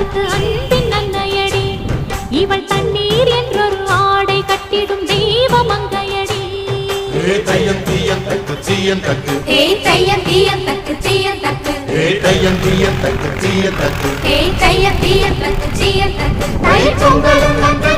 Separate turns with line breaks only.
வளர்த்து அன்பின் அன்னையடி இவள் தண்ணீர் என்றொரு ஆடை கட்டிடும் தெய்வ மங்கையடி
தையம் தீயம் தக்கு தீயம் தக்கு
தையம் தீயம் தக்கு தீயம் தக்கு
தையம் தீயம் தக்கு தீயம் தக்கு
தையம் தீயம் தக்கு தீயம் தக்கு
தை பொங்கலும்